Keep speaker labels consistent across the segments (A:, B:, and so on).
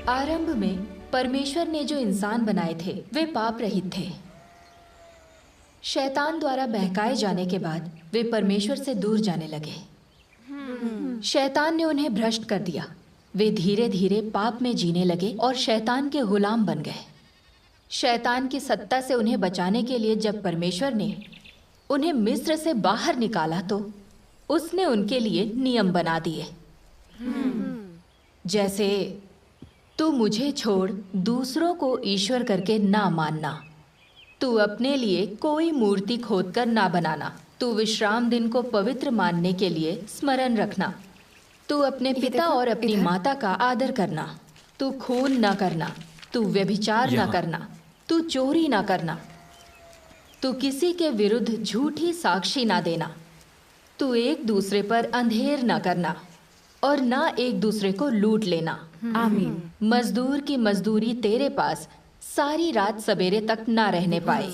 A: आरंभ में परमेश्वर ने जो इंसान बनाए थे वे पाप रहित थे। शैतान द्वारा बहकाए जाने के बाद वे परमेश्वर से दूर जाने लगे। शैतान ने उन्हें भ्रष्ट कर दिया। वे धीरे धीरे पाप में जीने लगे और शैतान के गुलाम बन गए। शैतान की सत्ता से उन्हें बचाने के लिए जब परमेश्वर ने उन्हें मिस्र से बाहर निकाला तो उसने उनके लिए नियम बना दिए। जैसे तू मुझे छोड़ दूसरों को ईश्वर करके ना मानना, तू अपने लिए कोई मूर्ति खोदकर ना बनाना, तू विश्राम दिन को पवित्र मानने के लिए स्मरण रखना, तू अपने पिता और अपनी माता का आदर करना, तू खून ना करना, तू व्यभिचार ना करना, तू चोरी ना करना, तू किसी के विरुद्ध झूठी साक्षी ना देना, तू एक दूसरे पर अंधेर ना करना और ना एक दूसरे को लूट लेना।
B: आमीन।
A: मजदूर की मजदूरी तेरे पास सारी रात सवेरे तक ना रहने पाए।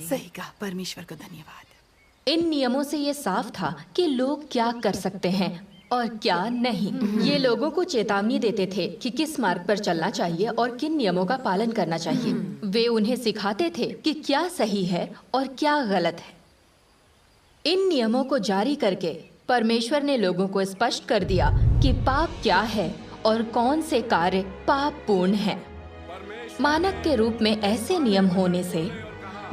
B: सही कहा, परमेश्वर को धन्यवाद।
A: इन नियमों से ये साफ था कि लोग क्या कर सकते हैं और क्या नहीं। ये लोगों को चेतावनी देते थे कि किस मार्ग पर चलना चाहिए और किन नियमों का पालन करना चाहिए। वे उन्हें सिखाते थे कि क्या सही है और क्या गलत है। इन नियमों को जारी करके परमेश्वर ने लोगों को स्पष्ट कर दिया कि पाप क्या है और कौन से कार्य पापपूर्ण हैं। मानक के रूप में ऐसे नियम होने से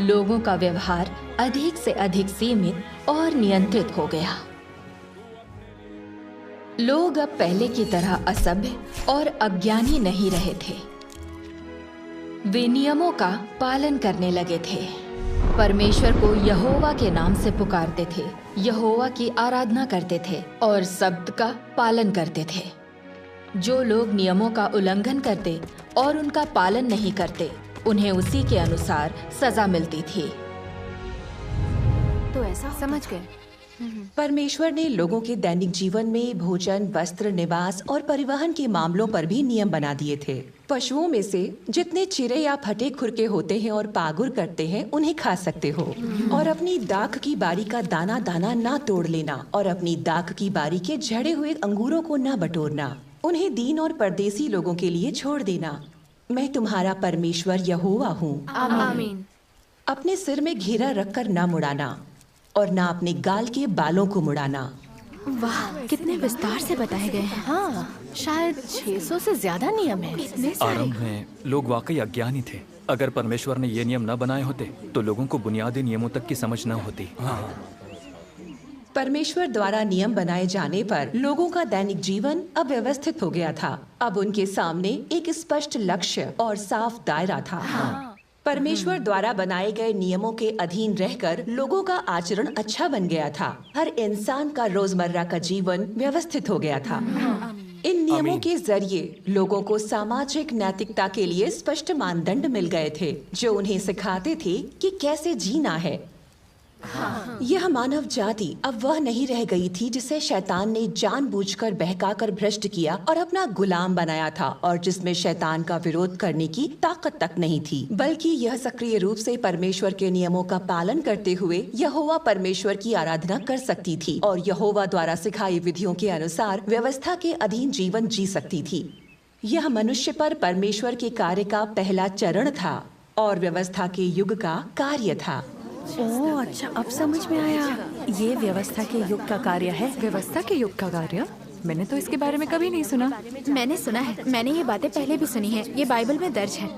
A: लोगों का व्यवहार अधिक से अधिक सीमित और नियंत्रित हो गया। लोग अब पहले की तरह असभ्य और अज्ञानी नहीं रहे थे। वे नियमों का पालन करने लगे थे। परमेश्वर को यहोवा के नाम से पुकारते थे, यहोवा की आराधना करते थे और शब्द का पालन करते थे। जो लोग नियमों का उल्लंघन करते और उनका पालन नहीं करते, उन्हें उसी के अनुसार सजा मिलती थी।
C: तो ऐसा समझ गए।
B: परमेश्वर ने लोगों के दैनिक जीवन में भोजन, वस्त्र, निवास और परिवहन के मामलों पर भी नियम बना दिए थे। पशुओं में से जितने चिरे या फटे खुरके होते हैं और पागुर करते हैं उन्हें खा सकते हो, और अपनी दाख की बारी का दाना दाना ना तोड़ लेना, और अपनी दाख की बारी के झड़े हुए अंगूरों को ना बटोरना। उन्हें दीन और परदेसी लोगों के लिए छोड़ देना। मैं तुम्हारा परमेश्वर यहोवा हूँ।
C: आमीन।
B: अपने सिर में घेरा रखकर ना मुड़ाना और ना अपने गाल के बालों को मुड़ाना।
C: वाह, कितने विस्तार से बताए गए हैं। हाँ, शायद 600 से ज्यादा नियम हैं। इतने सारे।
D: आरंभ में लोग वाकई अज्ञानी थे। अगर परमेश्वर ने ये नियम न बनाए होते तो लोगों को बुनियादी नियमों तक की समझ न होती।
B: परमेश्वर द्वारा नियम बनाए जाने पर लोगों का दैनिक जीवन अब व्यवस्थित हो गया था। अब उनके सामने एक स्पष्ट लक्ष्य और साफ दायरा था। परमेश्वर द्वारा बनाए गए नियमों के अधीन रहकर लोगों का आचरण अच्छा बन गया था। हर इंसान का रोजमर्रा का जीवन व्यवस्थित हो गया था। इन नियमों के जरिए लोगों को सामाजिक नैतिकता के लिए स्पष्ट मानदंड मिल गए थे, जो उन्हें सिखाते थे कि कैसे जीना है। यह मानव जाति अब वह नहीं रह गई थी जिसे शैतान ने जानबूझकर बहकाकर भ्रष्ट किया और अपना गुलाम बनाया था, और जिसमें शैतान का विरोध करने की ताकत तक नहीं थी, बल्कि यह सक्रिय रूप से परमेश्वर के नियमों का पालन करते हुए यहोवा परमेश्वर की आराधना कर सकती थी और यहोवा द्वारा सिखाई विधियों के अनुसार व्यवस्था के अधीन जीवन जी सकती थी। यह मनुष्य पर परमेश्वर के कार्य का पहला चरण था और व्यवस्था के युग का कार्य था।
C: ओह अच्छा, अब समझ में आया। ये व्यवस्था के युग का कार्य है।
E: व्यवस्था के युग का कार्य? मैंने तो इसके बारे में कभी नहीं सुना।
C: मैंने सुना है। मैंने ये बातें पहले भी सुनी है। ये बाइबल में दर्ज है।